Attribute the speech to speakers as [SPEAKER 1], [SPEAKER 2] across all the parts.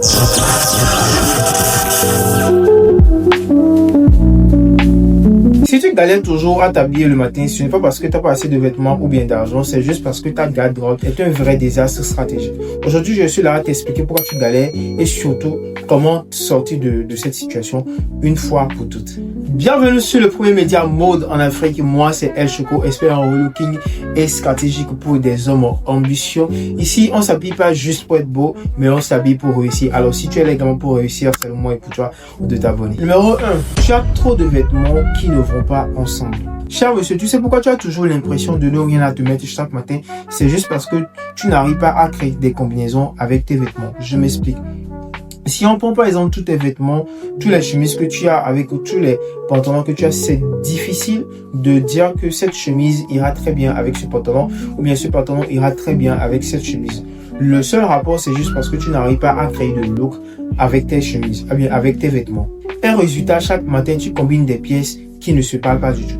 [SPEAKER 1] Si tu galères toujours à t'habiller le matin, ce n'est pas parce que tu n'as pas assez de vêtements ou bien d'argent, c'est juste parce que ta garde-robe est un vrai désastre stratégique. Aujourd'hui, je suis là à t'expliquer pourquoi tu galères et surtout comment sortir de cette situation une fois pour toutes. Bienvenue sur le premier média mode en Afrique. Moi, c'est El Choco, expert en relooking et stratégique pour des hommes ambitieux. Ici, on s'habille pas juste pour être beau, mais on s'habille pour réussir. Alors, si tu es là également pour réussir, c'est le moment pour toi de t'abonner. Numéro 1. Tu as trop de vêtements qui ne vont pas ensemble. Cher monsieur, tu sais pourquoi tu as toujours l'impression de ne rien à te mettre chaque matin? C'est juste parce que tu n'arrives pas à créer des combinaisons avec tes vêtements. Je m'explique. Si on prend par exemple tous tes vêtements, tous les chemises que tu as avec tous les pantalons que tu as, c'est difficile de dire que cette chemise ira très bien avec ce pantalon ou bien ce pantalon ira très bien avec cette chemise. Le seul rapport, c'est juste parce que tu n'arrives pas à créer de look avec tes chemises, avec tes vêtements. Et résultat, chaque matin, tu combines des pièces qui ne se parlent pas du tout.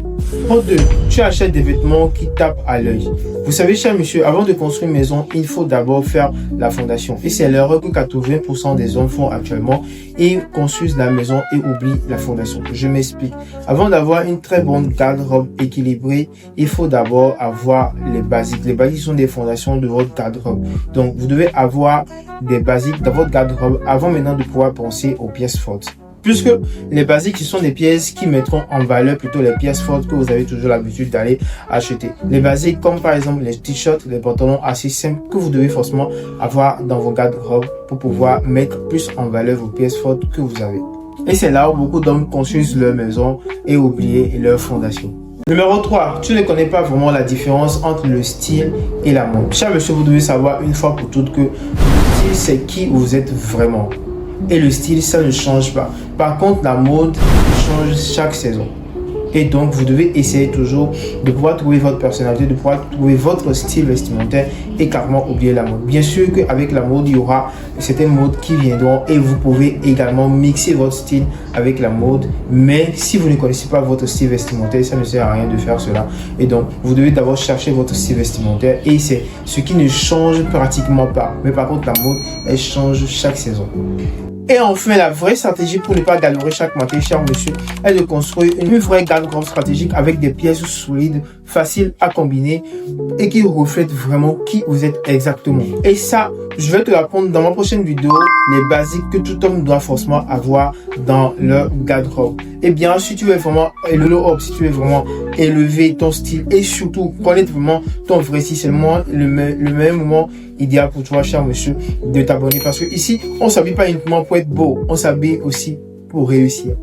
[SPEAKER 1] Point 2. Tu achètes des vêtements qui tapent à l'œil. Vous savez, cher monsieur, avant de construire une maison, il faut d'abord faire la fondation. Et c'est l'erreur que 80% des hommes font actuellement. Ils construisent la maison et oublient la fondation. Je m'explique. Avant d'avoir une très bonne garde-robe équilibrée, il faut d'abord avoir les basiques. Les basiques sont des fondations de votre garde-robe. Donc, vous devez avoir des basiques dans votre garde-robe avant maintenant de pouvoir penser aux pièces fortes. Puisque les basiques, ce sont des pièces qui mettront en valeur plutôt les pièces fortes que vous avez toujours l'habitude d'aller acheter. Les basiques comme par exemple les t-shirts, les pantalons assez simples que vous devez forcément avoir dans vos garde-robes pour pouvoir mettre plus en valeur vos pièces fortes que vous avez. Et c'est là où beaucoup d'hommes construisent leur maison et oublient leur fondation. Numéro 3, tu ne connais pas vraiment la différence entre le style et la mode. Cher monsieur, vous devez savoir une fois pour toutes que le style, c'est qui vous êtes vraiment. Et le style, ça ne change pas. Par contre, la mode change chaque saison. Et donc, vous devez essayer toujours de pouvoir trouver votre personnalité, de pouvoir trouver votre style vestimentaire et carrément oublier la mode. Bien sûr qu'avec la mode, il y aura certaines modes qui viendront et vous pouvez également mixer votre style avec la mode. Mais si vous ne connaissez pas votre style vestimentaire, ça ne sert à rien de faire cela. Et donc, vous devez d'abord chercher votre style vestimentaire et c'est ce qui ne change pratiquement pas. Mais par contre, la mode, elle change chaque saison. Et enfin, la vraie stratégie pour ne pas galérer chaque matin, cher monsieur, est de construire une vraie garde-robe stratégique avec des pièces solides, faciles à combiner et qui reflètent vraiment qui vous êtes exactement. Et ça, je vais te l'apprendre dans ma prochaine vidéo, les basiques que tout homme doit forcément avoir dans leur garde-robe. Et bien, si tu veux vraiment élever ton style et surtout connaître vraiment ton vrai style, c'est le même moment idéal pour toi, cher monsieur, de t'abonner parce que ici, on s'habille pas uniquement pour être beau, on s'habille aussi pour réussir.